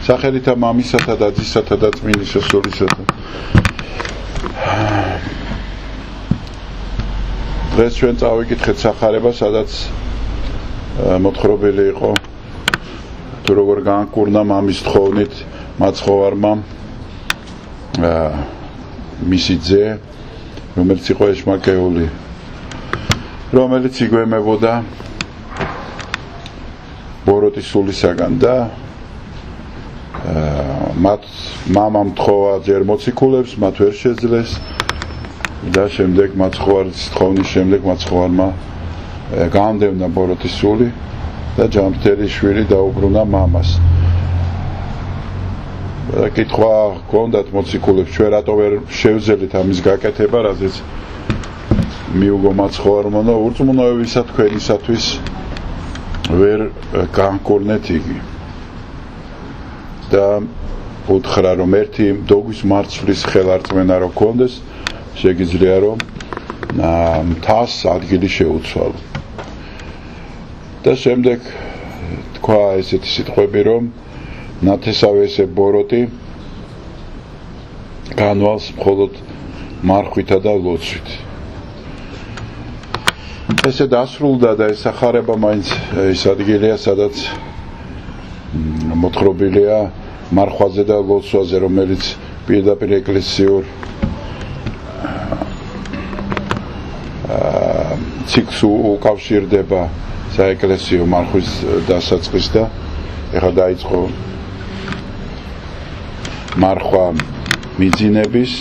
სახელითა მამისათა და ძისათა და წმინდისა სულისათა. დღეს ჩვენ წავიკითხეთ სახარება, სადაც მოთხრობილი იყო თუ როგორ განკურნა მამის თხოვნით მაცხოვარმა მისი ძე, რომელიც იყო ეშმაკეული, რომელიც იგვემებოდა ბოროტის სულისაგან და მათ მამამ თხოვა ჯერ მოციქულებს, მათ ვერ შეძლეს და შემდეგ მაცხოვარის თხოვნის შემდეგ მაცხოვარმა გაამდევნა ბოროტის სული და ჯანმრთელი შვილი დაუბრუნა მამას. კითხვა ჰქონდათ მოციქულებს, ჩვენ რატო ვერ შევძელით ამის გაკეთება, რაზეც მიუგო მაცხოვარმა და ურწმუნოებისა თქვენისათვის ვერ განკურნეთ იგი. და უთხრა რომ ერთი მდოგვის მარცვლის ხელარწმენა რო გქონდეს, შეგიძლია რომ მთას ადგილი შეუცვალო. და შემდეგ თქვა ესეთი სიტყვები რომ ნათესავი ესე ბოროტი განვალს მხოლოდ მარხვითა და ლოცვით. ესე დასრულდა და ეს სახარება მაინც ის ადგილია, სადაც მოთხრობილია მარხვაზე და ლოცვაზე, რომელიც პირდაპირ ეკლესიურ ციკლს უკავშირდება საეკლესიო მარხვის დასაწყის და ეხლა დაიწყო მარხვა მიძინების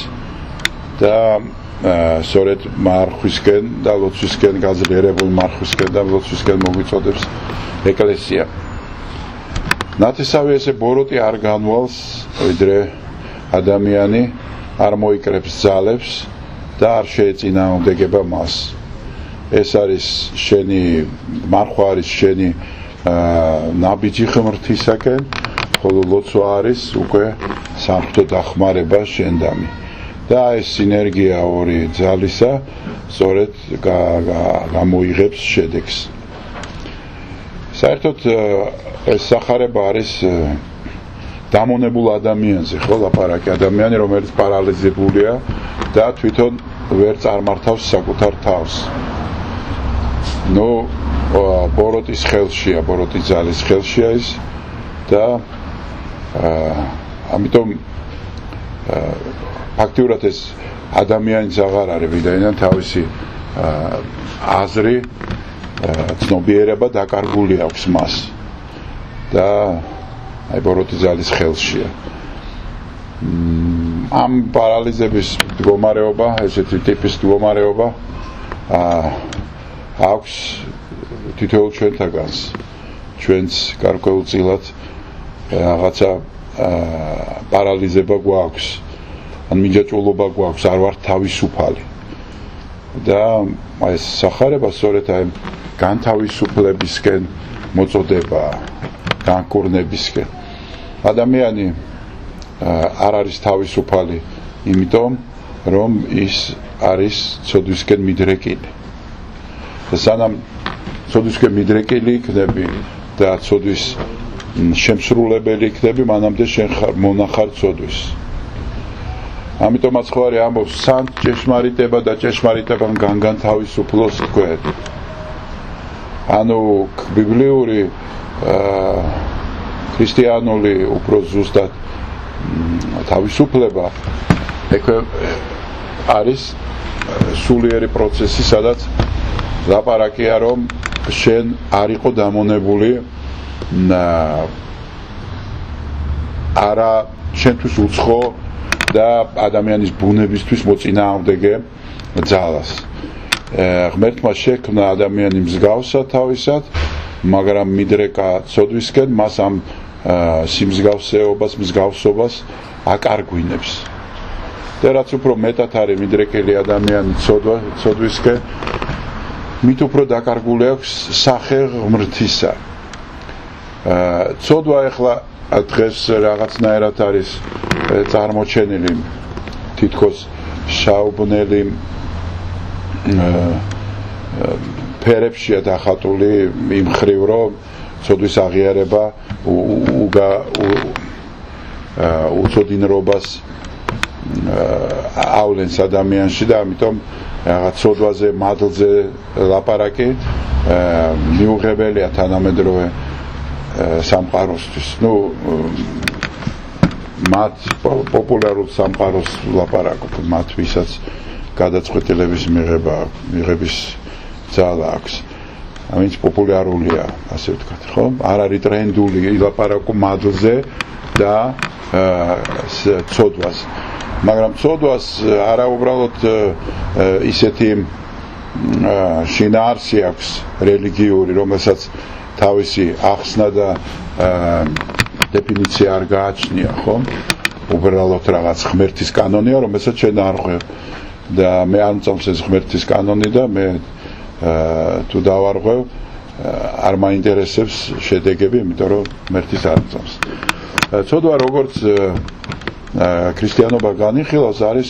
და სწორედ მარხვისკენ და ლოცვისკენ გაძლიერებული მარხვისკენ და ლოცვისკენ მოგვიწოდებს ეკლესია. ნათესავი ესე ბოროტი არ განვალს, ვიდრე ადამიანი არ მოიკრებს ძალებს და არ შეეწინააღმდეგება მას. ეს არის შენი მარხვა არის შენი ნაბიჯი ღმრთისაკენ, ხოლო ლოცვა არის უკვე სამღვთო დახმარება შენდამი. და ეს სინერგია ორი ძალისა სწორედ გამოიღებს შედეგს. საერთოდ ეს სახარება არის დამონებულ ადამიანზე, ხო, ლაპარაკი ადამიანი, რომელიც პარალიზებულია და თვითონ ვერ წარმართავს საკუთარ თავს. ბოროტის ხელშია, ბოროტის ძალის ხელშია ის და ამიტომ ფაქტიურად ეს ადამიანის აღარ არის, ვიდრე თავისი აზრი, ცნობიერება დაკარგული აქვს მას და აი ბოროტის ძალის ხელშია. ამ პარალიზების მდგომარეობა, ესეთი ტიპის მდგომარეობა აქვს თითოეულ ჩვენთაგანს, ჩვენც გარკვეულწილად რაღაცა პარალიზება გვაქვს, ან მიჯაჭვულობა გვაქვს, არ ვართ თავისუფალი. და ეს სახარება სწორედ აი განთავისუფლებისკენ მოწოდება, განკურნებისკენ. ადამიანი არ არის თავისუფალი, იმიტომ რომ ის არის ცოდვისკენ მიდრეკილი. და სანამ ცოდვისკენ მიდრეკილი იქნები და ცოდვის შემსრულებელი იქნები, მანამდე შენ ხარ მონახარ ცოდვის. ამიტომ მაცხოვარი ამბობს, სან ჭეშმარიტება და ჭეშმარიტებამ განთავისუფლოს თქვენ. ანუ ბიბლიური ქრისტიანული უფრო ზუსტად თავისუფლება არის სულიერი პროცესი, სადაც ლაპარაკია რომ შენ არ იყო დამონებული არა შენთვის უცხო და ადამიანის ბუნებისთვის მოწინააღმდეგე ძალას. ღმერთმა შექმნა ადამიანი მსგავსად თავისად, მაგრამ მიდრეკა ცოდვისკენ, მას ამ სიმსგავსეობას, მსგავსობას აკარგვინებს. და რაც უფრო მეტად არის მიდრეკილი ადამიანი ცოდვისკენ, მით უფრო დაკარგული აქვს სახე ღმრთისა. ცოდვა ეხლა დღეს რაღაცნაირად არის წარმოჩენილი თითქოს შაუბნელი ფერებშია დახატული იმ ხრივ, რომ ცოდვის აღიარება უცოდინრობას ავლენს ადამიანში და ამიტომ რაღაც ცოდვაზე, მადლზე ლაპარაკი მიუღებელია თანამედროვე სამყაროსთვის. მათ პოპულარულ სამყაროს ლაპარაკობ, მათ ვისაც გადაწყვეტილების მიღების ძალა აქვს. ვინც პოპულარულია, ასე ვთქვათ, ხო? არ არის ტრენდული ლაპარაკო მადლზე და ცოდვას. მაგრამ ცოდვას არა უბრალოდ ისეთი შინაარსი აქვს რელიგიური, რომელსაც თავისი ახსნა და დეფინიცია არ გააჩნია, ხო? უბრალოდ რაღაც ღმერთის კანონია, რომელსაც ჩვენ არ ღვევ და მე არ მწამს ეს ღმერთის კანონი და მე თუ დავარღვევ არ მაინტერესებს შედეგები, იმიტომ რომ ღმერთის არ მწამს. ცოდვა როგორც ქრისტიანობა განიხილავს არის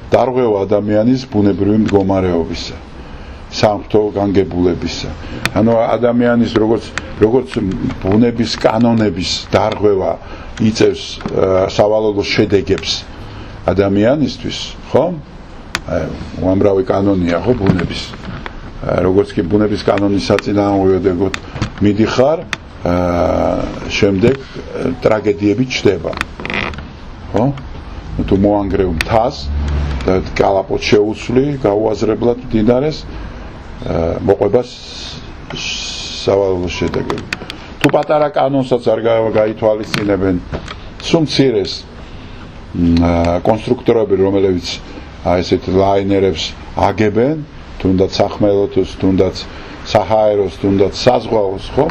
დარღვევა ადამიანის ბუნებრივი მდგომარეობისა, სამღვთო განგებულებისა. ანუ ადამიანის როგორც ბუნების კანონების დარღვევა იწევს სავალალო შედეგებს ადამიანისთვის, ხო? უამრავი კანონია, ხო, ბუნების. როგორც კი ბუნების კანონის საწინააღმდეგოდ მიდიხარ, შემდეგ ტრაგედიები ჩდება. ხო? თუ მოანგრევ მთას და კალაპოტს შეუცვლი გაუაზრებლად მდინარეს, მოყვება სავალალო შედეგები. თუ პატარა კანონსაც არ გაითვალისწინებენ, სულ მცირეს კონსტრუქტორები, რომლებიც ესეთ ლაინერებს აგებენ, თუნდაც სახმელეთოს, თუნდაც საჰაეროს, თუნდაც საზღვაოს, ხო?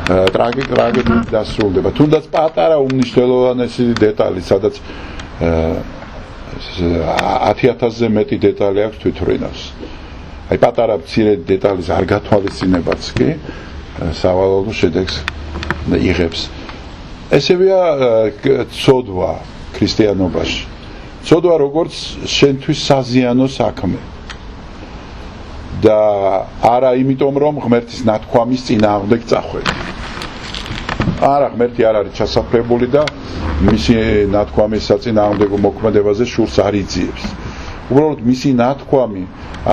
ტრაგედიით დასრულდება. თუნდაც პატარა უმნიშვნელოვანესი დეტალი, სადაც 10,000-ზე მეტი დეტალი აქვს თვითმფრინავს. აი პატარა მცირე დეტალის არ გათვალისწინებაც კი სავალალო შედეგს იღებს. ესევია ცოდვა ქრისტიანობაში. ცოდვა როგორც შენთვის საზიანო საქმე. და არა იმიტომ რომ ღმერთის ნათქვამის წინააღმდეგ წახვედი. არა, ღმერთი არ არის ჩასაფრებული და მისი ნათქვამის საწინააღმდეგო მოქმედებაზე შურს არ იძიებს. უბრალოდ მისი ნათქვამი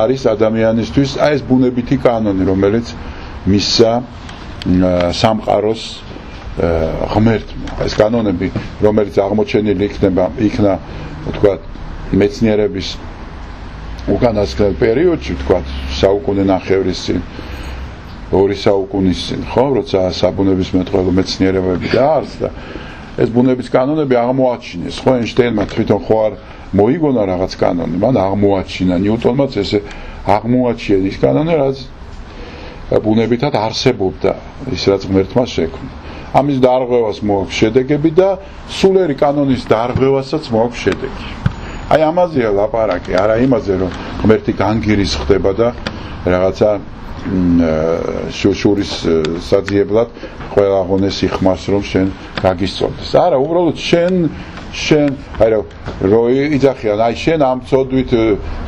არის ადამიანისთვის ეს ბუნებითი კანონი, რომელიც მისცა სამყაროს ღმერთმა. ეს კანონები, რომელიც აღმოჩენილი იქნა თქვათ მეცნიერების უკანასკნელ პერიოდში, თქვათ საუკუნე ნახევრის წინ, 2 საუკუნის წინ, ხო, როცა საბუნებისმეტყველო მეცნიერებები დაარსდა, ეს ბუნების კანონები აღმოაჩინეს, ხო, ეინშტეინმა თვითონ ხო არ მოიგონა რაღაც კანონი, მან აღმოაჩინა, ნიუტონმაც ესე აღმოაჩინა ის კანონი, რაც ბუნებითად არსებობდა, ის რაც ღმერთმა შექმნა. ამის დარღვევას მოაქვს შედეგები და სულიერი კანონის დარღვევასაც მოაქვს შედეგი. აი ამაზეა ლაპარაკი, არა იმაზე რომ ღმერთი განგირის ხდება და რაღაცა შურის საძიებლად ყველა აღონეს იხმარს რომ შენ გაგისწორდეს. არა, უბრალოდ შენ აი რო იძახიან, აი შენ ამ ცოდვით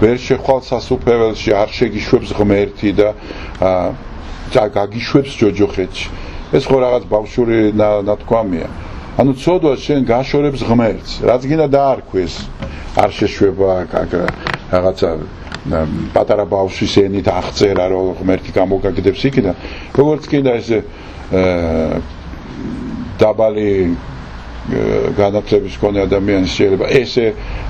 ვერ შეხვალ სასუფეველში, არ შეგიშვებს ღმერთი და გაგიშვებს ჯოჯოხეთში. ეს ხო რაღაც ბავშვური ნათქვამია. ანუ ცოდვა შენ გაშორებს ღმერთს, რაც გინდა დაარქვეს. არ შეშვება რაღაცა პატარა ბავშვის ენით აღწერა რომ ღმერთი გამოგაგდებს იქიდან, როგორც კიდე ეს დაბალი განათლების მქონე ადამიანის შეიძლება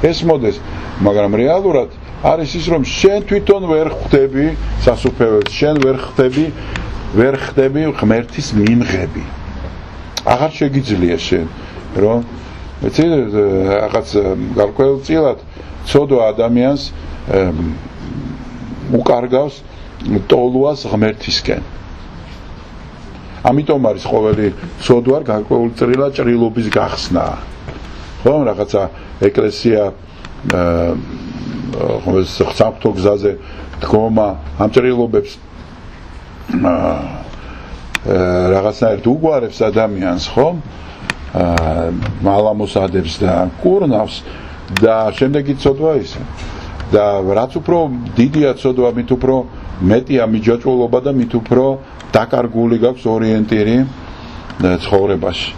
ეს მოდეს, მაგრამ რეალურად არის ის რომ შენ თვითონ ვერ ხვდები სასუფეველს, შენ ვერ ხდები ღმერთის მიმღები. აღარ შეგიძლია შენ რომ ეცი რაღაც გარკვეულწილად ცოდვა ადამიანს უკარგავს ტოლვას ღმერთისკენ. ამიტომ არის ყოველი ცოდვა გარკვეულწილად ჭრილობის გახსნა. ხო, რაღაცა ეკლესია სამღვთო გზაზე დგომა ამ ჭრილობებს რაღაცნაირად უგვარებს ადამიანს, ხო? მალამოსადებს და კურნავს და შემდეგი ცოდვა ისე. და რაც უფრო დიდია ცოდვა, მით უფრო მეტია მიჯაჭვულობა და მით უფრო დაკარგული გაქვს ორიენტირი ცხოვრებაში.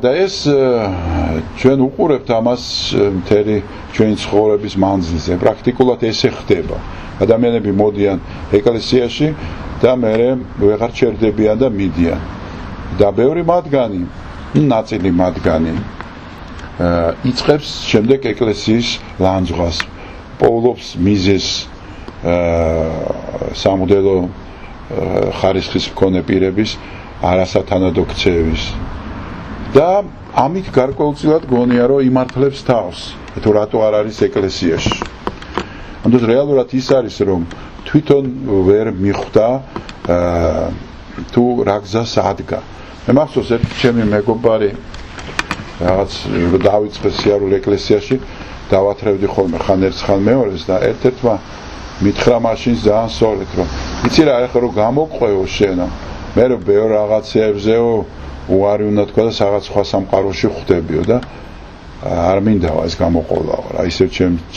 და ეს ჩვენ უყურებთ ამას მთელი ჩვენი ცხოვრების მანძილზე. პრაქტიკულად ესე ხდება. ადამიანები მოდიან ეკლესიაში და მერე ვეღარ ჩერდებიან და მიდიან. და ბევრი მათგანი, ნაწილი მათგანი იწყებს შემდეგ ეკლესიის ლანძღვას, პოულობს მიზეს სამოდელო ხარისხის მქონე პირების არასათანადო ქცევის. და ამით გარკვეულწილად გონია რომ იმართლებს თავს, თუ რატო არ არის ეკლესიაში. ამიტომ რეალურად ის არის რომ თვითონ ვერ მიხვდა თუ რა გზას ადგა. მე მახსოვს ერთ ჩემი მეგობარი რაღაც დავიწყე სიარული ეკლესიაში, დავათრევდი ხოლმე ხან ერთს ხან მეორეს და ერთ-ერთმა მითხრა მაშინ ძალიან სწორედ რომ იცი რა ახლა რომ გამოყვეო შენა მე რომ ბევრ რაღაცებზეო უარი უნდა თქვა და რაღაც სხვა სამყაროში ხვდებიო და არ მინდავა ეს გამოყოლაო რა ისევ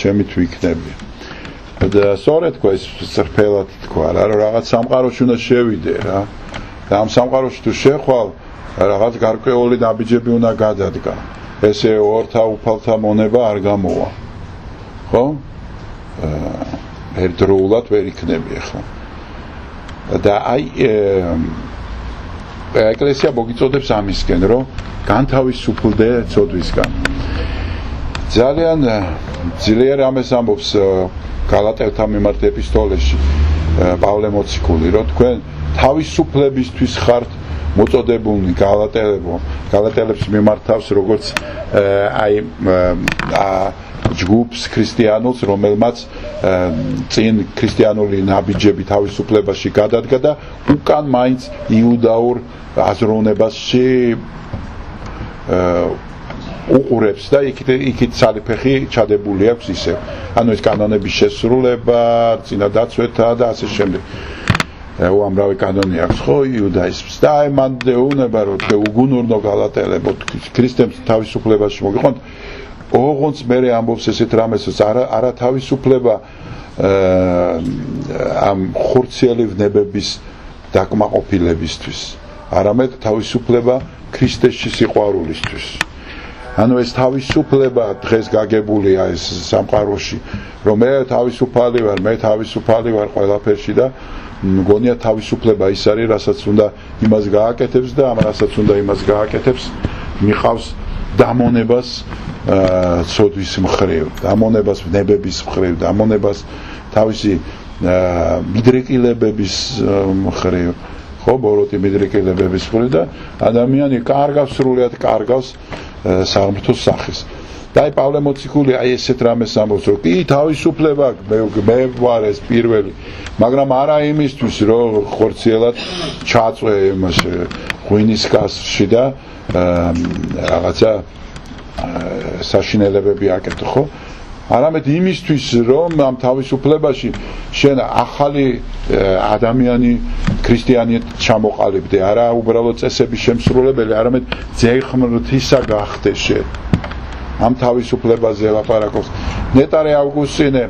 ჩემი თუ იქნებია და სწორედ თქვა ეს სწრფელად თქვა რა რომ რაღაც სამყაროში უნდა შევიდე რა და ამ სამყაროში თუ შეხვალ რაღაც გარკვეული ნაბიჯები უნდა გადადგა ესე ორთა უფალთა მონება არ გამოვა ხო ერთდროულად ვერ იქნები ახლა და აი ეკლესია მოგიწოდებს ამისკენ რომ განთავისუფლდე ცოდვისგან ძალიან ძლიერ ამას ამბობს გალატელთა მიმართ ეპისტოლეში პავლე მოციქული რომ თქვენ თავისუფლებისთვის ხართ მოწოდებულნი გალატელებს მიმართავს როგორც აი ჯგუფს ქრისტიანულს რომელმაც წინ ქრისტიანული ნაბიჯები თავისუფლებაში გადადგა და უკან მაინც იუდაურ აზროვნებაში უყურებს და იქით სალიფეხი ჩადებული აქვს ისე ანუ ეს კანონების შესრულება წინა დაცვეთა და ასე შემდეგ უამრავი კანონი აქვს ხო იუდაიზმს და აი მან ეუბნება რომ უგუნურნო გალატელებო ქრისტემს თავისუფლებაში მოგიყვანთ ოღონდ მე ამბობს ესეთ რამეს არა თავისუფლება ამ ხორციელებების დაკმაყოფილებისთვის არამედ თავისუფლება ქრისტეში სიყვარულისთვის ანუ ეს თავისუფლება დღეს გაგებულია ეს სამყაროში რომ მე თავისუფალი ვარ ყველაფერში და მგონია თავისუფლება ის არის რასაც უნდა იმას გააკეთებს და ამ რასაც უნდა იმას გააკეთებს მიყავს დამონებას ცოდვის მხრივ, დამონებას ნებების მხრივ, დამონებას თავისი მიდრეკილებების მხრივ, ხო, ბოროტი მიდრეკილებების მხრივ და ადამიანი კარგავს სრულიად კარგავს სამართოს სახეს. და აი პავლე მოციქული აი ესეთ რამეს ამბობს რომ კი თავისუფლება მე ვარ ეს პირველი მაგრამ არა იმისთვის რომ ხორციელად ჩაწვე იმას ღვინის კასრში და რაღაცა საშინელებები აკეთო ხო არამედ იმისთვის რომ ამ თავისუფლებაში შენ ახალი ადამიანი ქრისტიანიად ჩამოყალიბდე არა უბრალოდ წესების შემსრულებელი არამედ ძეღმრთისა გახდე შენ ამ თავისუფლებაზე ლაპარაკობს ნეტარე ავგუსტინე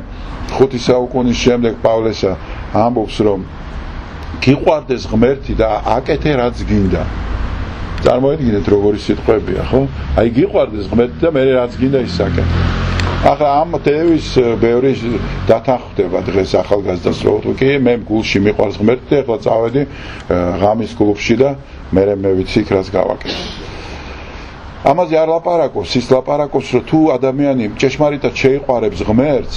5 საუკუნის შემდეგ პავლესა ამბობს რომ გიყვარდეს ღმერთი და აკეთე რაც გინდა წარმოიდგინეთ როგორი სიტყვებია ხო აი გიყვარდეს ღმერთი და მე რაც გინდა ის აკეთე ახლა ამ თევის ბევრი დათანხმდება დღეს ახალგაზრდას რომ კი მე გულში მიყვარს ღმერთი ახლა წავედი ღამის კლუბში და მე ვიცი იქ რაც გავაკეთე ამაზე არ ლაპარაკობს ის ლაპარაკობს რომ თუ ადამიანი ჭეშმარიტად შეიყვარებს ღმერთს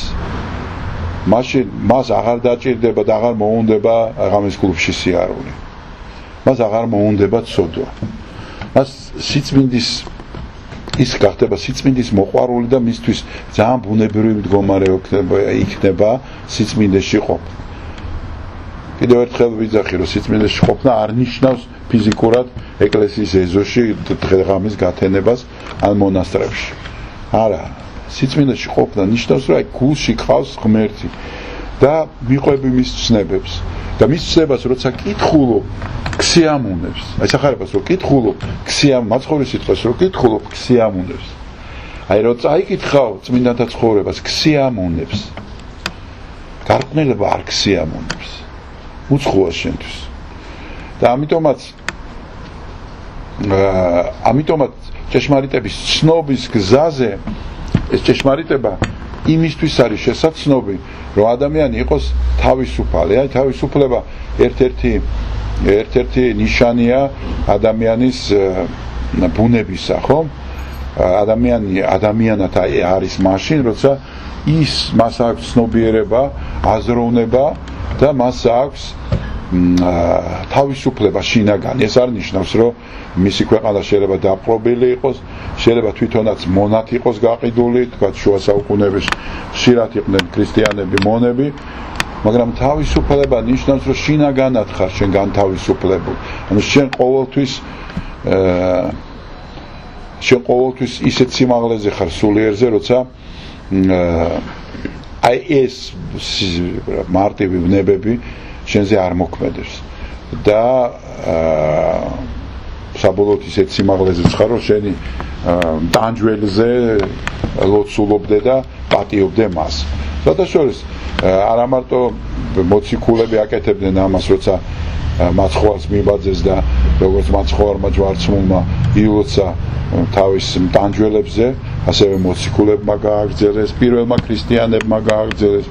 მაშინ მას აღარ დაჭირდება და აღარ მოუნდება ღამის კლუბში სიარული მას აღარ მოუნდება ცოდვა მას სიწმინდის ის გახდება სიწმინდის მოყვარული და მისთვის ძალიან ბუნებრივი მდგომარეობა იქნება სიწმინდეში ყოფნა კიდევ ერთხელ ვიძახი რომ სიწმინდეში ყოფნა არ ნიშნავს ფიზიკურად ეკლესიის ეზოში დღე-ღამის გათენებას ან მონასტრებში არა სიწმინდეში ყოფნა ნიშნავს რომ აი გულში ყავს ღმერთი და მიყვები მის ცნებებს და მის ცნებას როცა კითხულობ ქსიამუნებს აი სახარებას რომ კითხულობ მაცხოვრის სიტყვას რომ კითხულობ ქსიამუნებს აი რომ წაიკითხავ წმინდანთა ცხოვრებას ქსიამუნებს გარყვნილება არ ქსიამუნებს უცხოა შენთვის და ამიტომაც ამიტომაც ჭეშმარიტების ცნობის გზაზე ეს ჭეშმარიტება იმისთვის არის შესაძლებელი, რომ ადამიანი იყოს თავისუფალი. აი თავისუფლება ერთ-ერთი ნიშანია ადამიანის ბუნებისა, ხო? ადამიანად არის მაშინ, როცა მას აქვს ცნობიერება, აზროვნება და მას აქვს თავისუფლება შინაგანი. ეს არ ნიშნავს, რომ მისი ქვეყანა შეიძლება დაპყრობილი იყოს, შეიძლება თვითონაც მონად იყოს გაყიდული, თქვა შუა საუკუნეების ხშირად იყვნენ ქრისტიანები მონები, მაგრამ თავისუფლება ნიშნავს, რომ შინაგანად ხარ შენ განთავისუფლებული. ანუ შენ ყოველთვის ისეთ სიმაღლეზე ხარ სულიერზე, როცა აი ეს მარტივი ვნებები შენზე არ მოქმედებს და საბოლოოდ ისეთ სიმაღლეზე ხარ, რომ შენი დანჯველზე ლოცულობდე და პატიობდე მას. საერთოდ არა მარტო მოციქულები აკეთებდნენ ამას, როცა მაცხოვარს მიბაძეს და როგორც მაცხოვარმა ჯვარცმულმა ილოცა თავის დანჯველებზე, ასევე მოციქულებმა გააგრძელეს, პირველმა ქრისტიანებმა გააგრძელეს,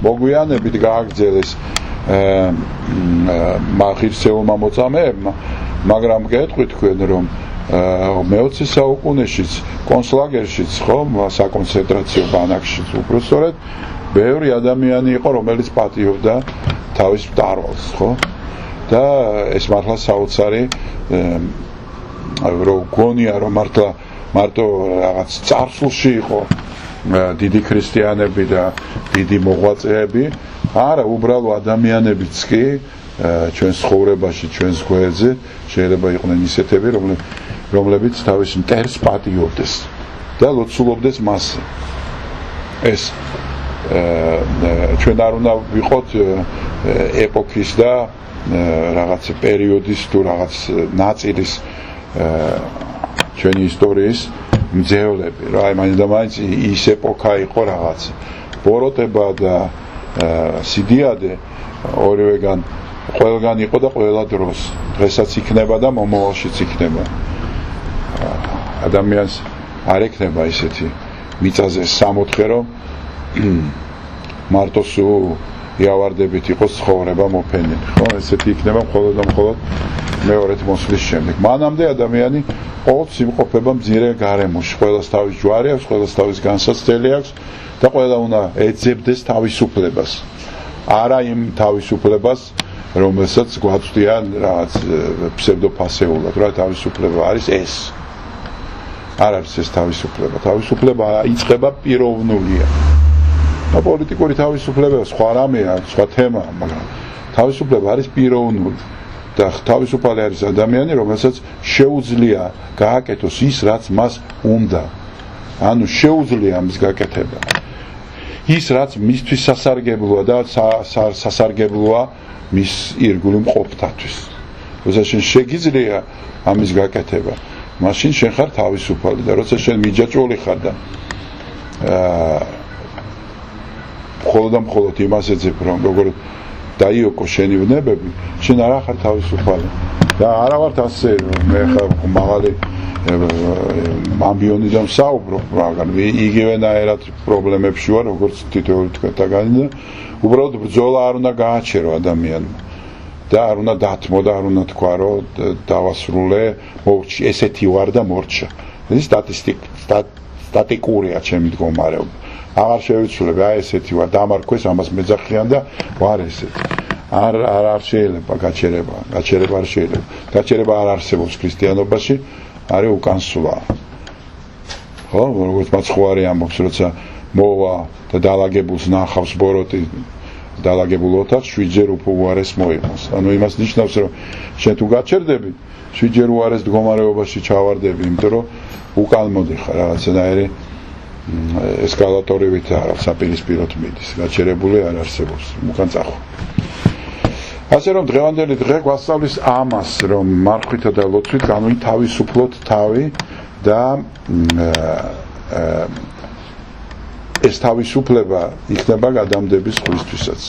მოგვიანებით გააგრძელეს ღირსეულმა მოწამეებმა, მაგრამ გეტყვით თქვენ, რომ მე-20 საუკუნეშიც, კონცლაგერშიც, ხო, საკონცენტრაციო ბანაკშიც, უბრალოდ ბევრი ადამიანი იყო, რომელიც პატიობდა თავის მტარვალს, ხო? და ეს მართლა საოცარი რომ გონია, რომ მარტო რაღაც წარსულში იყო დიდი ქრისტიანები და დიდი მოღვაწეები, არა, უბრალო ადამიანებიც კი ჩვენს ცხოვრებაში, ჩვენს გვერდზე შეიძლება იყვნენ ისეთები, რომლებიც თავის მტერს პატიობდეს და ლოცულობდეს მასზე. ეს ჩვენ არ უნდა ვიყოთ ეპოქის და რაღაც პერიოდის თუ რაღაც ნაწილის ჩვენი ისტორიის მძევლები, რა, აი მაინც ის ეპოქა იყო რაღაც ბოროტება და სიდიადე ორივეგან ყველგან იყო და ყველა დროს, დღესაც იქნება და მომავალშიც იქნება. ადამიანს არ ექნება ისეთი მიწაზე სამოთხე, რომ მარტო სულ იავარდებით იყოს ცხოვრება მოფენილი, ხო? ესეთი იქნება მხოლოდ და მხოლოდ მეორეთ მოსვლის შემდეგ. მანამდე ადამიანი ყოველთვის იმყოფება მძიმე გარემოში, ყველას თავის ჯვარი აქვს, ყველას თავის განსაცდელი აქვს და ყველა უნდა ეძებდეს თავისუფლებას. არა იმ თავისუფლებას, რომელსაც გვაწვდიან რაღაც ფსევდოფასეულად, რა თავისუფლება არის ეს. არ არის ეს თავისუფლება. თავისუფლება იწყება პიროვნულია. და პოლიტიკური თავისუფლება სხვა რამეა, სხვა თემაა, მაგრამ თავისუფლება არის პიროვნული. და თავისუფალი არის ადამიანი, რომელსაც შეუძლია გააკეთოს ის, რაც მას უნდა. ანუ შეუძლია ამის გაკეთება. ის, რაც მისთვის სასარგებლოა და სასარგებლოა მის ირგვლივ მყოფთათვის. როცა შენ შეგიძლია ამის გაკეთება, მაშინ შენ ხარ თავისუფალი და როცა შენ მიჯაჭვული ხარ და მხოლოდ იმას ეძებ, რომ როგორ დაიოკო შენი ვნებები, შენ არ ხარ თავისუფალი. და არა ვართ ასე, მე ხარ მაღალი ამბიონი და მსაუბრობ, მაგრამ იგივენაირად პრობლემებში ვარ, როგორც თითოეული თქვენთაგანი და უბრალოდ ბრძოლა არ უნდა გააჩერო ადამიანმა. და არ უნდა დათმო და არ უნდა თქვა, რომ დავასრულე, მორჩი, ესეთი ვარ და მორჩა. ეს სტატიკურია ჩემი მდგომარეობა. აღარ შევიცვლები, აი ესეთი ვარ, დამარქვეს, ამას მეძახიან და ვარ ესეთი. არ შეიძლება გაჩერება არ შეიძლება. გაჩერება არ არსებობს ქრისტიანობაში, არის უკანსვლა. ხო, როგორც მაცხოვარი ამბობს, როცა მოვა და დაალაგებულს ნახავს ბოროტი დაალაგებულ ოთახს, 7-ჯერ უფრო უარეს მოიღოს. ანუ იმას ნიშნავს, რომ შენ თუ გაჩერდები, 7-ჯერ უარეს მდგომარეობაში ჩავარდები, იმიტომ რომ უკან მოდიხარ რაღაცნაირი ესკალატორივით საპირისპიროდ მიდის. გაჩერებული არ არსებობს, უკან წახვა. ასე რომ დღევანდელი დღე გვასწავლის ამას, რომ მარხვითა და ლოცვით განვითავისუფლოთ თავი და ეს თავისუფლება იქნება გადამდების ხვისთვისაც.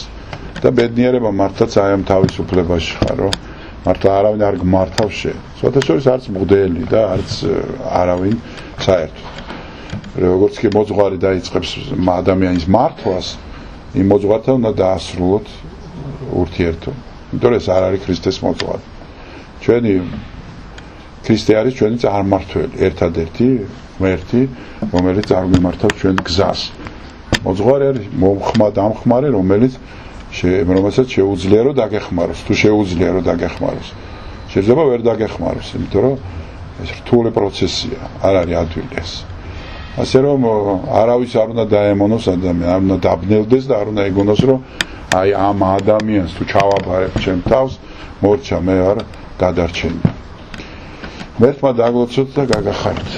და ბედნიერება მართლაც აი ამ თავისუფლებაში ხარ, რომ მართლა არავინ არ გმართავს შენ. სხვადასხვა არც მღვდელი და არც არავინ საერთოდ. როგორც კი მოძღვარი დაიწყებს ადამიანის მართვას, იმ მოძღვართან უნდა დაასრულოთ ურთიერთობა. იმიტომ რომ ეს არ არის ქრისტეს მოძღვარი. ჩვენი ქრისტე არის ჩვენი წარმმართველი, ერთადერთი ღმერთი, რომელიც წარმართავს ჩვენ გზას. მოძღვარი არის დამხმარე, რომელსაც შეუძლია რომ დაგეხმაროს, თუ შეუძლია რომ დაგეხმაროს. შეიძლება ვერ დაგეხმაროს, იმიტომ რომ ეს რთული პროცესია, არ არის ადვილი ეს. ასე რომ არავის არ უნდა დაემონოს ადამიანი, არ უნდა დაბნელდეს და არ უნდა ეგონოს რომ აი ამ ადამიანს თუ ჩავაბარებ ჩემ თავს, მორჩა მე არ გადარჩენია. ღმერთმა დაგლოცოთ და გაგახარით.